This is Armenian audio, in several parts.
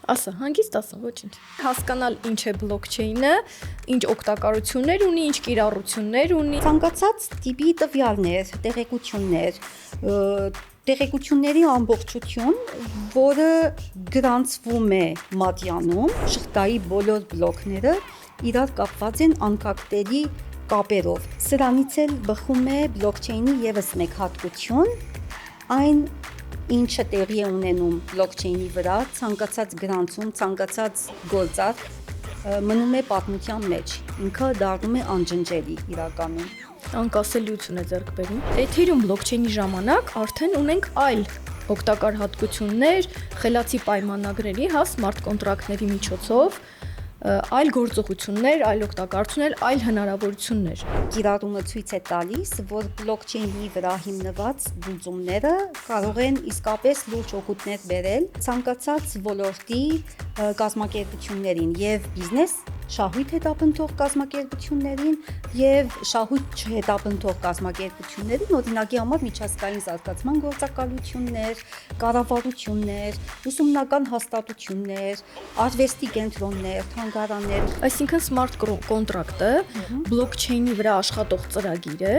Ասա, հանգիստ ասա, ոչինչ։ Հասկանալ ինչ է բլոկչեյնը, ինչ օգտակարություններ ունի, ինչ կիրառություններ ունի։ Ցանկացած տիպի տվյալներ, տեղեկությունների ամբողջություն, որը գրանցվում է մատյանում, շղթայի բոլոր բլոկները իրար կապված են անկախտելի կապերով։ Սրանից էլ բխում է բլոկչեյնի եւս մեկ հատկություն, այն ինչը տեղի է ունենում բլոկչեյնի վրա, ցանկացած գրանցում, ցանկացած գործարք մնում է պատմության մեջ, ինքը դառնում է անջնջելի իրականում։ Անկասելիություն է ձեռք բերում։ Էթերիում բլոկչեյնի ժամանակ արդեն ունենք այլ օգտակար հատկություններ, խելացի պայմանագրերի, սմարթ կոնտրակտների միջոցով, այլ գործողություններ, այլ օգտակարություններ, այլ հնարավորություններ։ Կիրառումը ցույց է տալիս, որ բլոկչեյնի վրա հիմնված լուծումները կարող են իսկապես լուրջ օգուտներ բերել ցանկացած ոլորտի կազմակերպություններին եւ բիզնես շահույթ հետապնդող կազմակերպություններին եւ շահույթ չհետապնդող կազմակերպություններին, օրինակի համար միջազգային զարգացման գործակալություններ, կառավարություններ, ուսումնական հաստատություններ, արվեստի կենտրոններ, թանգարաններ։ Այսինքն smart contract-ը բլոկչեյնի վրա աշխատող ծրագիր է,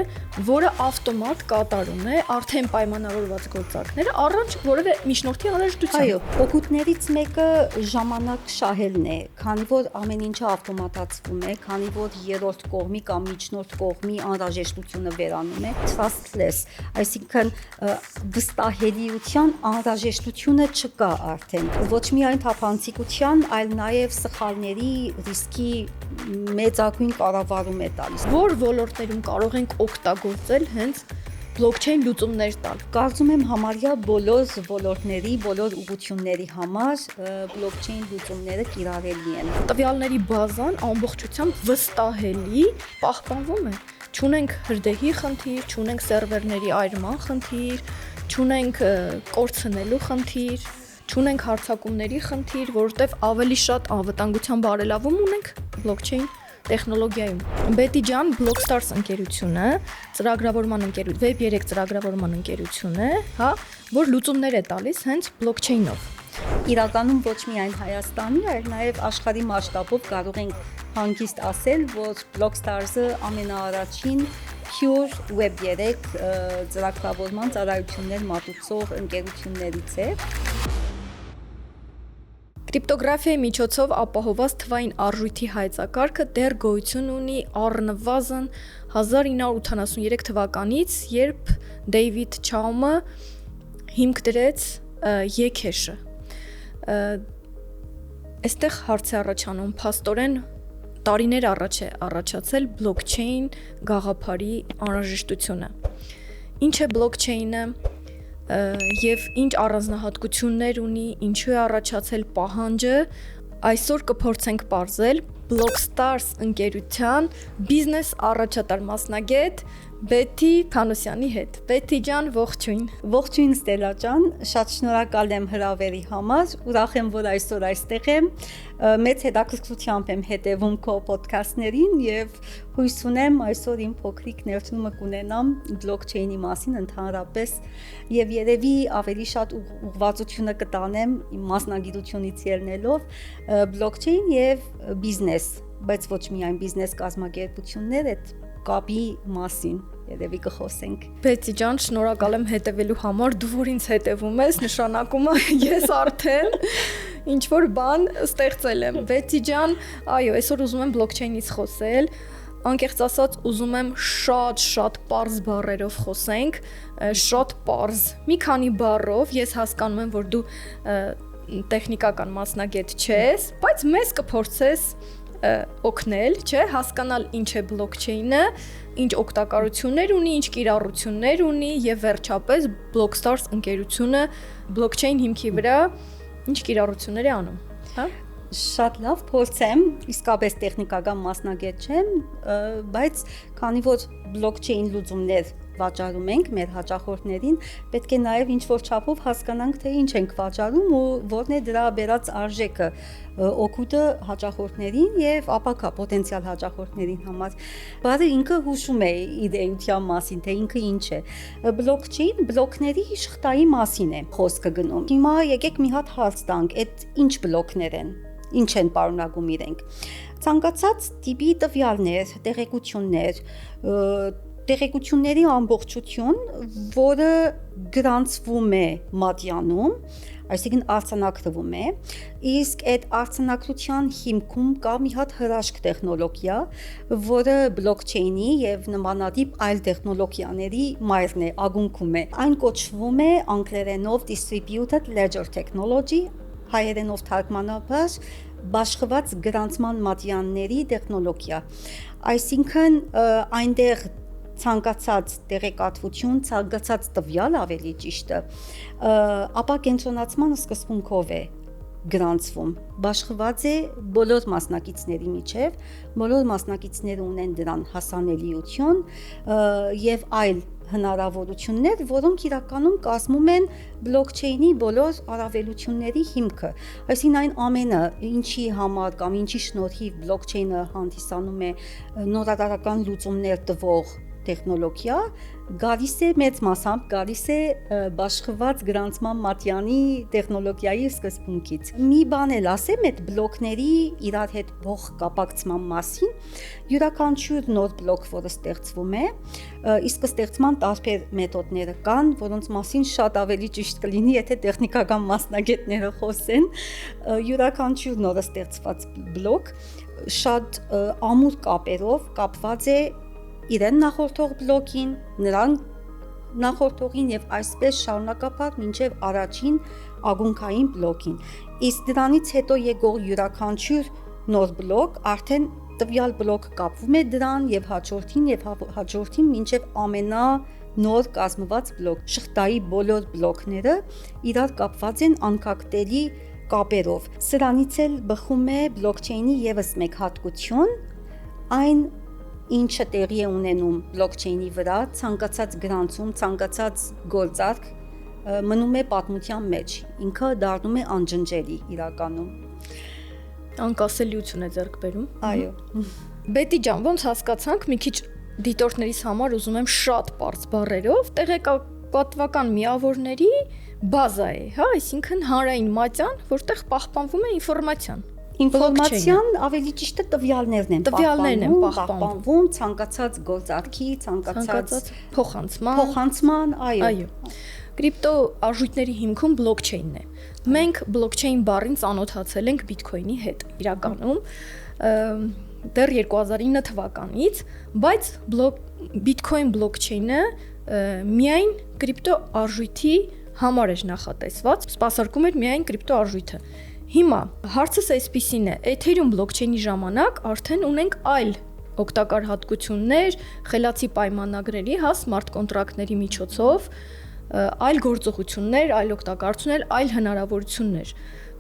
որը ավտոմատ կատարում է արդեն պայմանավորված գործարքները առանց որևէ միջնորդի անհրաժեշտության։ Այո, օգուտներից մեկը ժամանակ շահելն է, քանի որ ամեն ինչը ավտոմատացվում է, քանի որ երրորդ կողմի կամ միջնորդ կողմի անհրաժեշտությունը վերանում է trustless, այսինքն վստահելիության անհրաժեշտությունը չկա արդեն։ Ոչ միայն թափանցիկության, այլ նաև սխալների ռիսկի մեծագույն կառավարում է տալիս։ Որ ոլորտներում կարող ենք օգտագործել հենց բլոկչեյն լուծումներ տալ։ Կարծում եմ համարյա բոլոր ոլորտների, բոլոր ուղղությունների համար բլոկչեյն լուծումները կիրառելի են։ Տվյալների բազան ամբողջությամբ վստահելի պահպանվում է։ Չունենք հրդեհի խնդիր, չունենք սերվերների այրման խնդիր, չունենք կորցնելու խնդիր, չունենք հարձակումների խնդիր, որովհետև ավելի շատ անվտանգության բարելավում ունենք բլոկչեյն տեխնոլոգիայում։ Բետի ջան Blockstars ընկերությունը, ծրագրավորման ընկերություն, Web3 ծրագրավորման ընկերություն է, որ լուծումներ է տալիս հենց բլոկչեյնով։ Իրականում ոչ միայն Հայաստանի, այլ նաև աշխարհի մասշտաբով կարող ենք հանգիստ ասել, որ Blockstars-ը ամենաառաջին pure Web3 ծրագրավորման ծառայություններ մատուցող ընկերություններից է։ Կրիպտոգրաֆիայի միջոցով ապահովված թվային արժույթի հայեցակարգը դեռ գոյություն ունի առնվազն 1983 թվականից, երբ Դեյվիդ Չաումը հիմք դրեց Zcash-ը։ Այստեղ հարց է առաջանում, փաստորեն տարիներ առաջ է առաջացել բլոկչեյն գաղափարի անհրաժեշտությունը։ Ինչ է բլոկչեյնը եւ ինչ առանձնահատկություններ ունի, ինչու է առաջացել պահանջը, այսօր կփորձենք պարզել Blockstars ընկերության բիզնես առաջատար մասնագետ Բեթի Փանոսյանի հետ։ Բեթի ջան, ողջույն։ Ողջույն Ստելա ջան, շատ շնորհակալ եմ հրավերի համար, ուրախ եմ, որ այսօր այստեղ եմ, մեծ հետաքրքրությամբ եմ հետևում քո ոդքասթներին եւ հույս ունեմ այսօր իմ փոքրիկ ներդրումը կունենամ բլոկչեյնի մասին ընդհանրապես եւ երևի ավելի շատ ուղղվածությունը կտանեմ իմ մասնագիտությունից ելնելով բլոկչեյն եւ բիզնես, բայց ոչ միայն բիզնես կազմակերպություններ այդ կապի մասին երևի կխոսենք։ Բեցի ջան, շնորհակալ եմ հետևելու համար, դու որ ինձ հետևում ես, նշանակում է ես արդեն ինչ որ բան ստեղծել եմ։ Բեցի ջան, այո, այսօր ուզում եմ բլոկչեյնից խոսել, անկեղծ ասած ուզում եմ շատ պարզ բառերով խոսենք, շատ պարզ, մի քանի բառով, ես հասկանում եմ, որ դու տեխնիկական մասնագետ չես, բայց մեզ կփորձես օգնել, չէ, հասկանալ ինչ է բլոկչեյնը, ինչ օգտակարություններ ունի, ինչ կիրառություններ ունի եւ վերջապես Blockstars ընկերությունը բլոկչեյն հիմքի վրա ինչ կիրառություններ է անում, հա? Շատ լավ, փորձեմ, իսկապես տեխնիկական մասնագետ չեմ, բայց քանի որ բլոկչեյն լուծումներ վաճառում ենք մեր հաճախորդներին, պետք է նաև ինչ-որ չափով հասկանանք, թե ինչ ենք վաճառում ու որն է դրա բերած արժեքը օգուտը հաճախորդներին եւ ապակա պոտենցիալ հաճախորդներին համար։ Բառը ինքը հուշում է իր էության մասին, թե ինքը ինչ է։ Բլոկչեյն բլոկների շղթայի մասին է խոսքը գնում։ Հիմա եկեք մի հատ հարց տանք, այդ ինչ բլոկներ են, ինչ են պարունակում իրենք։ Ցանկացած տիպի տվյալներ, տեղեկությունների ամբողջություն, որը գրանցվում է մատյանում, այսինքն արձանագրվում է, իսկ այդ արձանագրության հիմքում կա մի հատ հրաշք տեխնոլոգիա, որը բլոկչեյնի եւ նմանատիպ այլ տեխնոլոգիաների մայրն է, ագունքում է։ Այն կոչվում է անգլերենով distributed ledger technology, հայերենով թարգմանաբար բաշխված գրանցման մատյանների տեխնոլոգիա։ Այսինքն այնտեղ ցանկացած տեղեկատվություն, ցանկացած տվյալ ավելի ճիշտը, ապա կենտրոնացման սկզբունքով է գրանցվում, բաշխված է բոլոր մասնակիցների միջև, բոլոր մասնակիցները ունեն դրան հասանելիություն եւ այլ հնարավորություններ, որոնք իրականում կազմում են բլոկչեյնի բոլոր առավելությունների հիմքը։ Այսինքն այն ամենը, ինչի համար կամ ինչի շնորհիվ բլոկչեյնը հանդիսանում է նորարարական լուծումներ տվող տեխնոլոգիա, գալիս է մեծ մասամբ գալիս է բաշխված գրանցման մատյանի տեխնոլոգիայի սկզբունքից։ Մի բան էլ ասեմ այդ բլոկների իրար հետ փոխ կապակցման մասին, յուրաքանչյուր նոր բլոկ, որը ստեղծվում է, իսկ ստեղծման տարբեր մեթոդներ կան, որոնց մասին շատ ավելի ճիշտ կլինի, եթե տեխնիկական մասնագետները խոսեն, յուրաքանչյուր նոր ստեղծված բլոկ շատ ամուր կապերով կապված է իրեն նախորդող բլոկին, նրան նախորդողին եւ այսպես շարունակապար մինչեւ առաջին ագունքային բլոկին։ Իսկ դրանից հետո եկող յուրաքանչյուր նոր բլոկ արդեն տվյալ բլոկ կապվում է դրան եւ հաջորդին մինչեւ ամենանոր կազմված բլոկ։ Շղթայի բոլոր բլոկները իրար կապված են անկախտելի կապերով։ Սրանից էլ բխում է բլոկչեյնի եւս մեկ հատկություն, այն ինչը տեղի է ունենում բլոկչեյնի վրա, ցանկացած գրանցում, ցանկացած գործարք մնում է պատմության մեջ, ինքը դառնում է անջնջելի իրականում։ Անկասելիություն է ձեռք բերում։ Այո։ Բետի ջան, ոնց հասկացանք, մի քիչ դիտորդներիս համար ուզում եմ շատ པարզ բառերով տեղեկատվական միավորների բազա է, հա, այսինքն հանրային մատյան, որտեղ պահպանվում է ինֆորմացիան։ Ինֆորմացիան ավելի ճիշտ է տվյալներն են պահպանվում, ցանկացած գործարքի, ցանկացած փոխանցման, այո։ Կրիպտո արժույթների հիմքում բլոկչեյնն է։ Մենք բլոկչեյն բառին ծանոթացել ենք Bitcoin-ի հետ իրականում դեռ 2009 թվականից, բայց Bitcoin բլոկչեյնը միայն կրիպտո արժույթի համար էր նախատեսված, սպասարկում էր միայն կրիպտո արժույթը։ Հիմա հարցս այսպիսին է, Ethereum բլոկչեյնի ժամանակ արդեն ունենք այլ օգտակար հատկություններ, խելացի պայմանագրերի, հա, սմարթ կոնտրակտների միջոցով, այլ գործողություններ, այլ օգտակարություններ, այլ հնարավորություններ։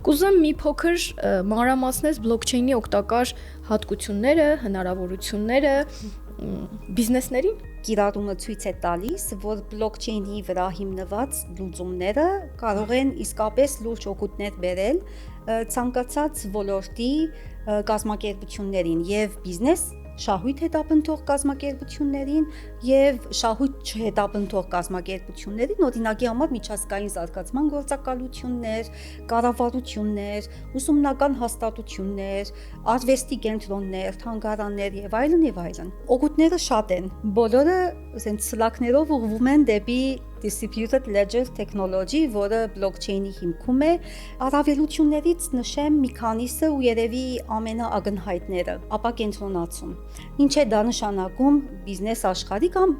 Կուզեմ մի փոքր մանրամասնես բլոկչեյնի օգտակար հատկությունները, հնարավորությունները բիզնեսներին։ Կիրառումը ցույց է տալիս, որ բլոկչեյնի վրա հիմնված լուծումները կարող են իսկապես լուրջ օգուտներ բերել ցանկացած ոլորտի կազմակերպություններին եւ բիզնես շահույթ հետապնդող կազմակերպություններին եւ շահույթ չհետապնդող կազմակերպություններին, օրինակի համար միջազգային զարգացման գործակալություններ, կառավարություններ, ուսումնական հաստատություններ, արվեստի կենտրոններ, թանգարաններ եւ այլն։ Օգուտները շատ են։ Բոլորը ասենք սլակներով ուղղվում են դեպի distributed ledger technology, որը բլոկչեյնի հիմքում է։ Առավելություններից նշեմ մի քանիսը ու երևի ամենաակնհայտները՝ ապակենտրոնացում։ Ինչ է դա նշանակում բիզնես աշխարհի կամ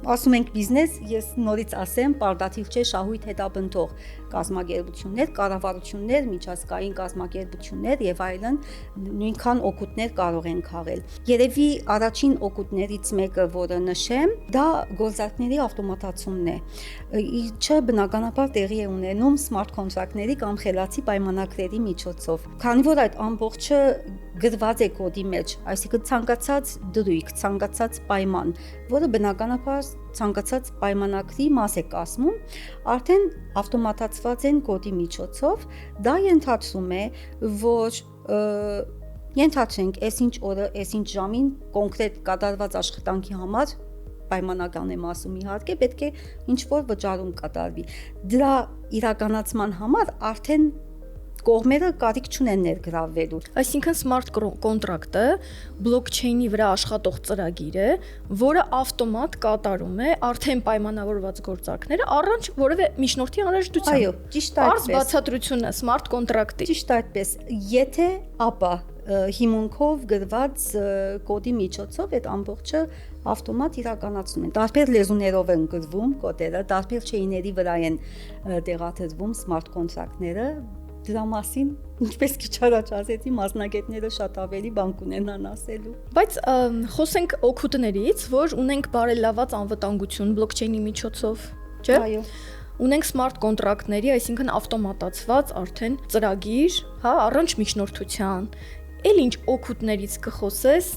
ասում ենք բիզնես, ես նորից ասեմ, պարտադիր չէ շահույթ հետապնդող կազմակերպություններ, կառավարություններ, միջազգային կազմակերպություններ եւ այլն նույնքան օգուտներ կարող են քաղել։ Երևի առաջին օգուտներից մեկը, որը նշեմ, դա գործարքների ավտոմատացումն է։ Ինչը բնականաբար տեղի է ունենում սմարթ կոնտրակտների կամ խելացի պայմանագրերի միջոցով։ Քանի որ այդ ամբողջը գրված է կոդի մեջ, այսինքն ցանկացած դրույք, ցանկացած պայման, որը բնականաբար ցանկացած պայմանագրի մաս է կազմում, արդեն ավտոմատացված են կոդի միջոցով, դա ենթադրում է, որ ենթադրենք, այսինչ օրը, այսինչ ժամին կոնկրետ կատարված աշխատանքի համար պայմանական եմ ասում իհարկե, պետք է ինչ-որ վճարում կատարվի։ Դրա իրականացման համար արդեն կողմերը կարիք չունեն ներգրավվելու։ Այսինքն smart contract-ը blockchain-ի վրա աշխատող ծրագիր է, որը ավտոմատ կատարում է արդեն պայմանավորված գործարքները առանց որևէ միջնորդի անհրաժեշտության։ Այո, ճիշտ այդպես։ Պարզ բացատրությունը smart contract-ի։ Ճիշտ այդպես։ Եթե ապա հիմունքով գրված կոդի միջոցով այդ ամբողջը ավտոմատ իրականացնում են։ Տարբեր լեզուներով են գրվում կոդերը, տարբեր chain-ների վրա են տեղադրվում smart contract-ները։ Դրա մասին ինչպես քիչ առաջ ասեցի, մասնագետները շատ ավելի բան կունենան ասելու։ Բայց խոսենք օգուտներից, որ ունենք բարելաված անվտանգություն բլոկչեյնի միջոցով, չէ՞։ Այո։ Ունենք smart contract-ների, այսինքն ավտոմատացված արդեն ծրագիր, հա, առանց միջնորդության։ Էլ ինչ օգուտներից կխոսես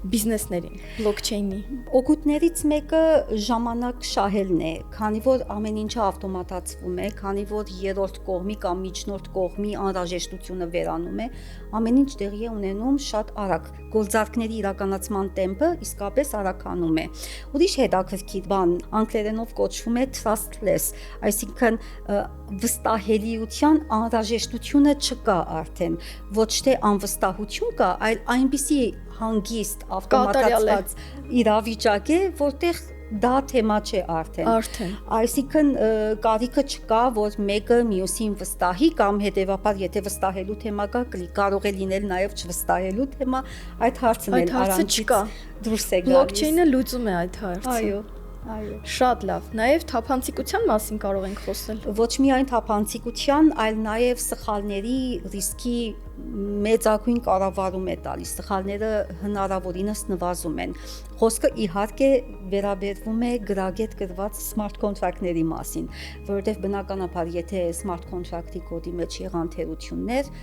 բիզնեսներին, բլոկչեյնի։ Օգուտներից մեկը ժամանակ շահելն է, քանի որ ամեն ինչը ավտոմատացվում է, քանի որ երրորդ կողմի կամ միջնորդ կողմի անհրաժեշտությունը վերանում է, ամեն ինչ տեղի է ունենում շատ արագ։ Գործարքների իրականացման տեմպը իսկապես արագանում է։ Ուրիշ հետաքրքիր բան անգլերենով կոչվում է trustless, այսինքն վստահելիության անհրաժեշտությունը չկա արդեն, ոչ թե անվստահություն կա, այլ այնպիսի հանգիստ ավտոմատացված իրավիճակ է, որտեղ դա թեմա չէ արդեն։ Այսինքն կարիքը չկա, որ մեկը մյուսին վստահի կամ հետևաբար եթե վստահելու թեմա կա, կարող է լինել նաև չվստահելու թեմա, այդ հարցն էլ առանցից դուրս է գալիս։ Բլոկչեյնը լուծում է այդ հարցը։ Այո։ Այո։ Շատ լավ։ Նաև թափանցիկության մասին կարող ենք խոսել։ Ոչ միայն թափանցիկության, այլ նաև սխալների ռիսկի մեծագույն կառավարում է տալիս։ Սխալները հնարավորինս նվազում են։ Խոսքը իհարկե վերաբերվում է գրագետ գրված smart contract-ների մասին, որովհետև բնականաբար եթե smart contract-ի կոդի մեջ եղան թերություններ,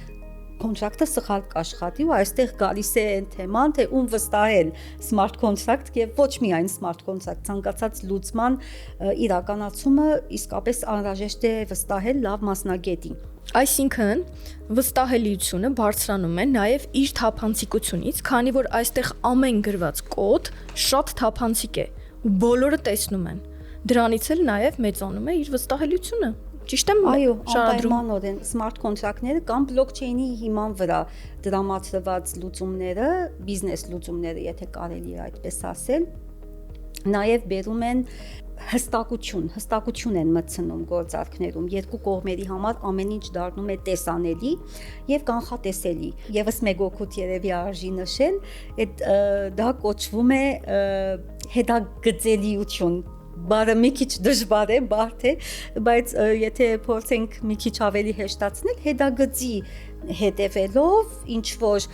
կոնտրակտը սխալ կաշխատի ու այստեղ գալիս է այն թեման, թե ում վստահել smart contract եւ ոչ միայն smart contract, ցանկացած լուծման իրականացումը իսկապես անհրաժեշտ է վստահել լավ մասնագետին։ Այսինքն վստահելիությունը բարձրանում է նաև իր թափանցիկությունից, քանի որ այստեղ ամեն գրված կոդ շատ թափանցիկ է ու բոլորը տեսնում են։ Դրանից էլ նաև մեծանում է իր վստահելիությունը։ Ճիշտ եմ։ Այո, անպայմանորեն smart contract-ները կամ blockchain-ի հիման վրա դրամացրված լուծումները, բիզնես լուծումները, եթե կարելի է այդպես ասել, նաև բերում են հստակություն են մտցնում գործարքներում, երկու կողմերի համար ամեն ինչ դառնում է տեսանելի եւ կանխատեսելի։ Եվս մեկ օգուտ երևի արժի նշել, դա կոչվում է հետագծելիություն։ Բարը մի քիչ դժվար է, բարդ է, բայց եթե փորձենք մի քիչ ավելի հեշտացնել, հետագծի հետևելով, ինչ որ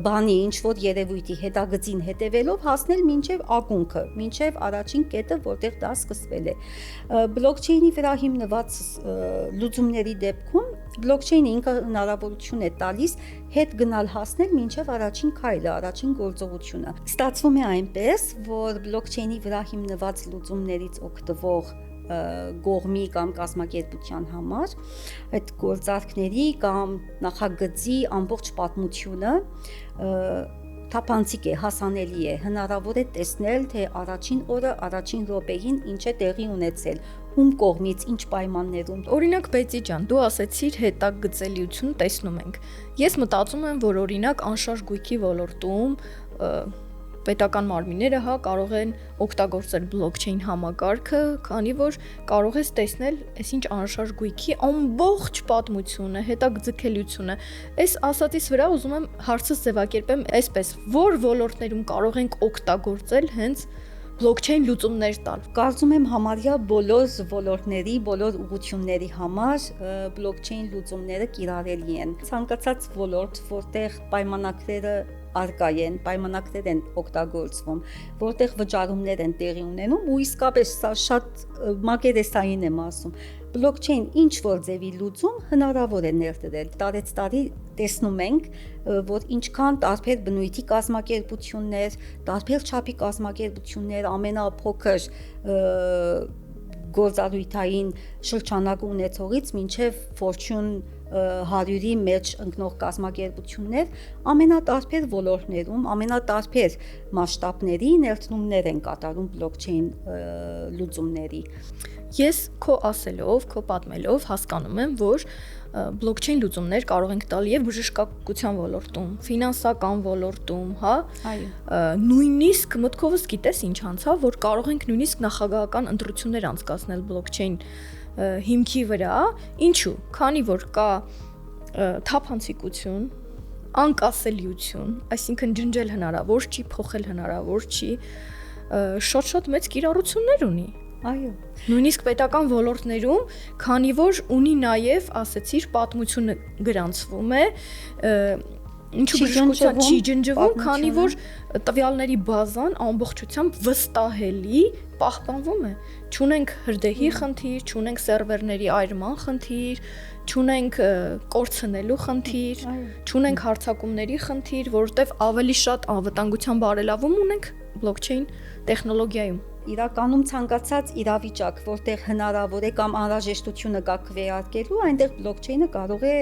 բանի, ինչ որ երևույթի հետագծին հետևելով հասնել մինչև ակունքը, մինչև առաջին կետը, որտեղ դա սկսվել է։ Բլոկչեյնի վրա հիմնված լուծումների դեպքում բլոկչեյնը ինքը հնարավորություն է տալիս հետ գնալ հասնել մինչև առաջին քայլը, առաջին գործողությունը։ Ստացվում է այնպես, որ բլոկչեյնի վրա հիմնված լուծումներից օգտվող գողմի կամ կազմակերպության համար այդ գործարքների կամ նախագծի ամբողջ պատմությունը թափանցիկ է, հասանելի է, հնարավոր է տեսնել, թե առաջին օրը, առաջին րոպեին ինչ է տեղի ունեցել, ում կողմից, ինչ պայմաններում։ Օրինակ Բեցի ջան, դու ասեցիր հետագծելիություն տեսնում ենք։ Ես մտածում եմ, որ օրինակ անշարժ գույքի ոլորտում պետական մարմինները կարող են օգտագործել բլոկչեյն համակարգը, քանի որ կարող ես տեսնել այսինչ անշարժ գույքի ամբողջ պատմությունը, հետագծելիությունը։ Այս ասածից վրա ուզում եմ հարցս ձևակերպեմ այսպես, որ ոլորտներում կարող ենք օգտագործել հենց բլոկչեյն լուծումներ տալ։ Կարծում եմ համարյա բոլոր ոլորտների, բոլոր ուղղությունների համար բլոկչեյն լուծումները կիրառելի են։ Ցանկացած ոլորտ, որտեղ պայմանագրերը արկա են, պայմանագրեր են օգտագործվում, որտեղ վճարումներ են տեղի ունենում ու իսկապես սա շատ մակերեսային եմ ասում։ Բլոկչեյն ինչ որ ձևի լուծում հնարավոր է ներդրել, տարեց տարի տեսնում ենք, որ ինչքան տարբեր բնույթի կազմակերպություններ, տարբեր չափի կազմակերպություններ, ամենափոքր գործառույթային շրջանակ ունեցողից մինչև Fortune 100-ի մեջ ընկնող կազմակերպություններ ամենատարբեր ոլորտներում, ամենատարբեր մասշտաբների ներդրումներ են կատարում բլոկչեյն լուծումների։ Ես քո ասելով, քո պատմելով հասկանում եմ, որ բլոկչեյն լուծումներ կարող ենք տալ եւ բժշկականության ոլորտում, ֆինանսական ոլորտում, հա։ Այո։ Նույնիսկ մտքովս գիտես ինչ անցավ, որ կարող ենք նույնիսկ նախագահական ընտրություններ անցկացնել բլոկչեյն հիմքի վրա, ինչու՞, քանի որ կա թափանցիկություն, անկասելիություն, այսինքն ջնջել հնարավոր չի, փոխել հնարավոր չի, շատ մեծ կիրառություններ ունի։ Այո։ Նույնիսկ պետական ոլորտներում, քանի որ ունի նաև, ասեցիր, պատմությունը գրանցվում է, ինչու բժշկության չի ջնջվում, քանի որ տվյալների բազան ամբողջությամբ վստահելի պահպանվում է։ Չունենք հրդեհի խնդիր, չունենք սերվերների այրման խնդիր, չունենք կորցնելու խնդիր, չունենք հարձակումների խնդիր, որովհետև ավելի շատ անվտանգության բարելավում ունենք բլոկչեյն տեխնոլոգիայում։ Իրականում ցանկացած իրավիճակ, որտեղ հնարավոր է կամ անհրաժեշտությունը կա քվեարկելու, այնտեղ բլոկչեյնը կարող է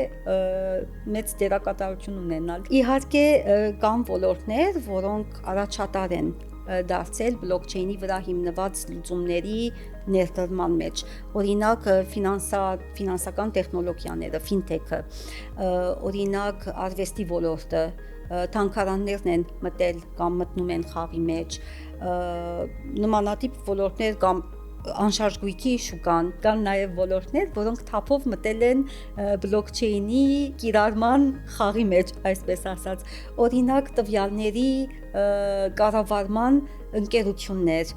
մեծ դերակատարություն ունենալ։ Իհարկե կան ոլորտներ, որոնք առաջատար են դարձել բլոկչեյնի վրա հիմնված լուծումների ներդրման մեջ։ Օրինակ ֆինանսական տեխնոլոգիաները, ֆինթեքը, օրինակ արվեստի ոլորտը, թանգարաններն են մտել կամ մտնում են խաղի մեջ, նմանատիպ ոլորտներ կամ անշարժ գույքի շուկան, կան նաև ոլորտներ, որոնք թափով մտել են բլոկչեյնի կիրառման խաղի մեջ, այսպես ասած, օրինակ տվյալների կառավարման ընկերություններ,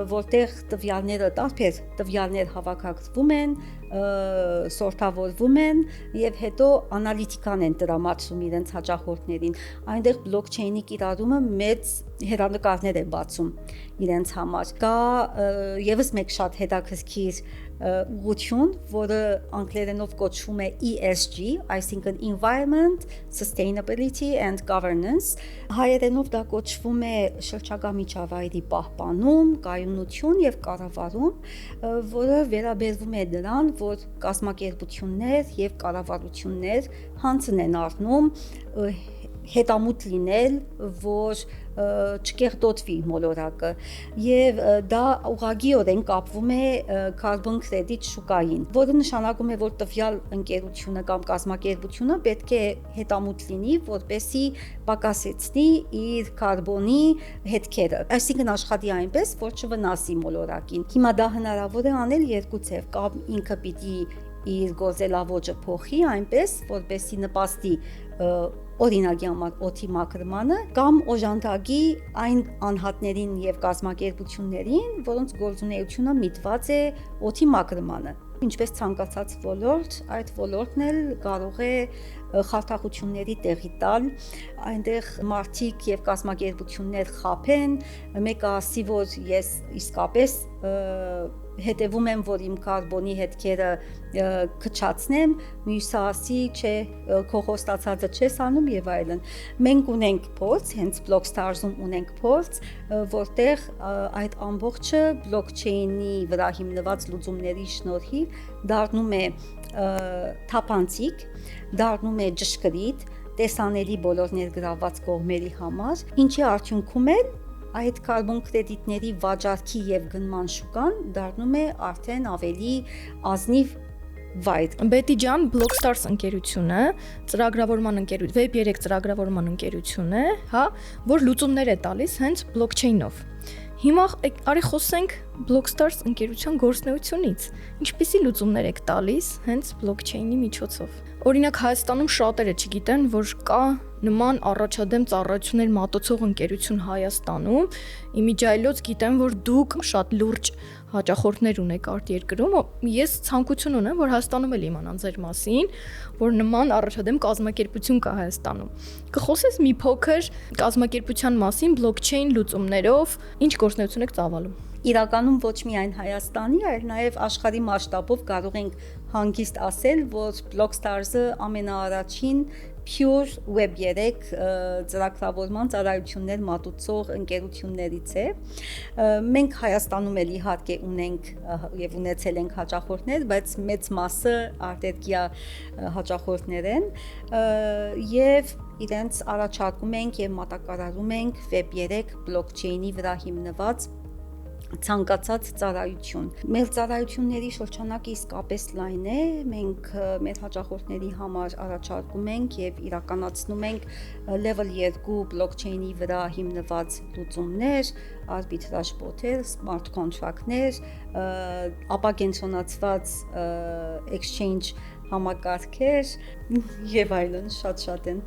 որտեղ տվյալները տարբեր տվյալներ հավաքագրվում են, սորտավորվում են եւ հետո անալիտիկան են տրամադրում իրենց հաճախորդներին։ Այնտեղ բլոկչեյնի կիրառումը մեծ հեռանկարներ է բացում իրենց համար։ Կա եւս մեկ շատ հետաքրքիր ուղղություն, որը անգլերենով կոչվում է ESG, այսինքն Environment, Sustainability and Governance, հայերենով դա կոչվում է շրջակա միջավայրի պահպանում, կայունություն եւ կառավարում, որը վերաբերվում է դրան, որ կազմակերպություններ եւ կառավարություններ հանձն են առնում հետամուտ լինել, որ չկեղտոտվի մոլորակը եւ դա ուղղակիորեն կապվում է carbon credit շուկային, որը նշանակում է, որ տվյալ ընկերությունը կամ կազմակերպությունը պետք է հետամուտ լինի, որպեսզի պակասեցնի իր կարբոնի հետքերը, այսինքն աշխատի այնպես, որ չվնասի մոլորակին։ Հիմա դա հնարավոր է անել երկու ձև, կամ ինքը պիտի իր գործելավոճը փոխի այնպես, որպեսզի նպաստի օրինակի համար օդի մաքրմանը կամ օժանդակի այն անհատներին եւ կազմակերպություններին, որոնց գործունեությունը միտված է օդի մաքրմանը։ Ինչպես ցանկացած ոլորտ, այդ ոլորտն էլ կարող է խարդախությունների տեղի տալ, այնտեղ մարդիկ եւ կազմակերպություններ խաբեն, մեկը ասի, որ ես իսկապես հետևում եմ, որ իմ կարբոնի հետքերը քչացնեմ, մյուսը ասի, չէ, քո խոստացածը չես անում եւ այլն։ Մենք ունենք փորձ, հենց Blockstars-ում ունենք փորձ, որտեղ այդ ամբողջը բլոկչեյնի վրա հիմնված լուծումների շնորհիվ դառնում է թափանցիկ, դառնում է ճշգրիտ, տեսանելի բոլոր ներգրավված կողմերի համար, ինչի արդյունքում է այդ կարբոն կրեդիտների վաճառքի եւ գնման շուկան դառնում է արդեն ավելի ազնիվ վայր։ Բետի ջան, Blockstars ընկերությունը, ծրագրավորման ընկերություն, Web3 ծրագրավորման ընկերություն է, հա, որ լուծումներ է տալիս հենց բլոկչեյնով։ Հիմա արի խոսենք Blockstars ընկերության գործունեությունից։ Ինչպիսի լուծումներ եք տալիս հենց բլոկչեյնի միջոցով։ Օրինակ Հայաստանում շատերը չգիտեն, որ կա նման առաջադեմ ծառայություններ մատուցող ընկերություն Հայաստանում։ Իմիջայլոց գիտեմ, որ դուք շատ լուրջ հաճախորդներ ունեք արտերկրում։ Ես ցանկություն ունեմ, որ Հայաստանում էլ իմանան ձեր մասին, որ նման առաջադեմ կազմակերպություն կա Հայաստանում։ Կխոսես մի փոքր կազմակերպության մասին բլոկչեյն լուծումներով, ինչ գործունեություն եք ծավալում։ Իրականում ոչ միայն Հայաստանի, այլ նաև աշխարհի մասշտաբով կարող ենք հանգիստ ասել, որ Blockstars-ը ամենաառաջին Pure Web 3 ծրագրավորման ծառայություններ մատուցող ընկերություններից է։ Մենք Հայաստանում էլ իհարկե ունենք եւ ունեցել ենք հաճախորդներ, բայց մեծ մասը արտերկրյա հաճախորդներ են եւ իրենց առաջարկում ենք եւ մատակարարում ենք Web 3 բլոկչեյնի վրա հիմնված ցանկացած ծառայություն։ Մեր ծառայությունների շրջանակը իսկապես լայն է։ Մենք մեր հաճախորդների համար առաջարկում ենք եւ իրականացնում ենք level 2 բլոկչեյնի վրա հիմնված լուծումներ, arbitrage bot-եր, smart contract-ներ, ապակենտրոնացված exchange համակարգեր եւ այլն շատ են։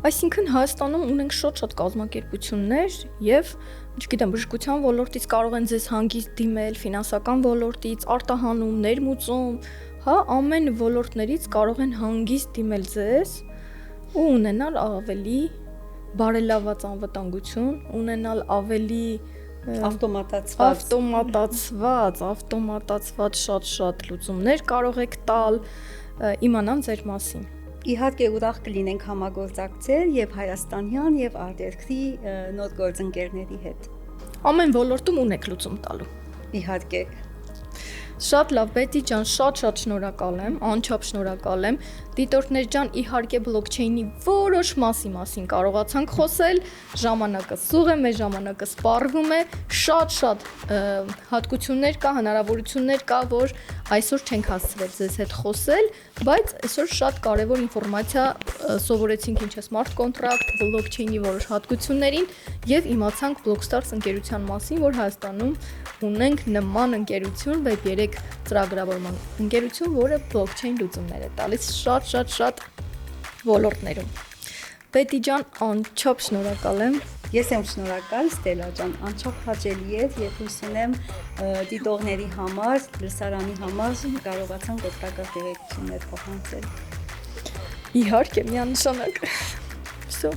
Այսինքն Հայաստանում ունենք շատ կազմակերպություններ եւ չգիտեմ, բժշկության ոլորտից կարող են ձեզ հանգիստ դիմել, ֆինանսական ոլորտից, արտահանում, ներմուծում, հա, ամեն ոլորտներից կարող են հանգիստ դիմել ձեզ ու ունենալ ավելի բարելաված անվտանգություն, ունենալ ավելի ավտոմատացված շատ լուծումներ կարող եք տալ, իմանան ձեր մասին։ Իհարկե ուրախ կլինենք համագործակցել եւ հայաստանյան եւ արտերկրի նոր գործընկերների հետ։ Ամեն ոլորտում ունեք լուծում տալու։ Իհարկե։ Շատ լավ, Բետի ջան, շատ շնորհակալ եմ, անչափ շնորհակալ եմ։ Դիտորդներ ջան, իհարկե բլոկչեյնի որոշ մասին կարողացանք խոսել, ժամանակը սուղ է, մեր ժամանակը սպառվում է, շատ հատկություններ կա, հնարավորություններ կա, որ այսօր չենք հասցրել ձեզ հետ խոսել, բայց այսօր շատ կարևոր ինֆորմացիա սովորեցինք ինչ է smart contract, բլոկչեյնի որոշ հատկություններին եւ իմացանք Blockstars ընկերության մասին, որ Հայաստանում ունենք նման ընկերություն, Web3 ծրագրավորման ընկերություն, որը բլոկչեյն լուծումներ է տալիս շատ ոլորտներում։ Բետի ջան, անչափ շնորհակալ եմ։ Ես եմ շնորհակալ, Ստելա ջան, անչափ հաճելի էր եւ հույս ունեմ դիտողների համար, լսարանի համար կարողացանք օգտակար տեղեկություններ փոխանցել։ Իհարկե, միանշանակ։ Всё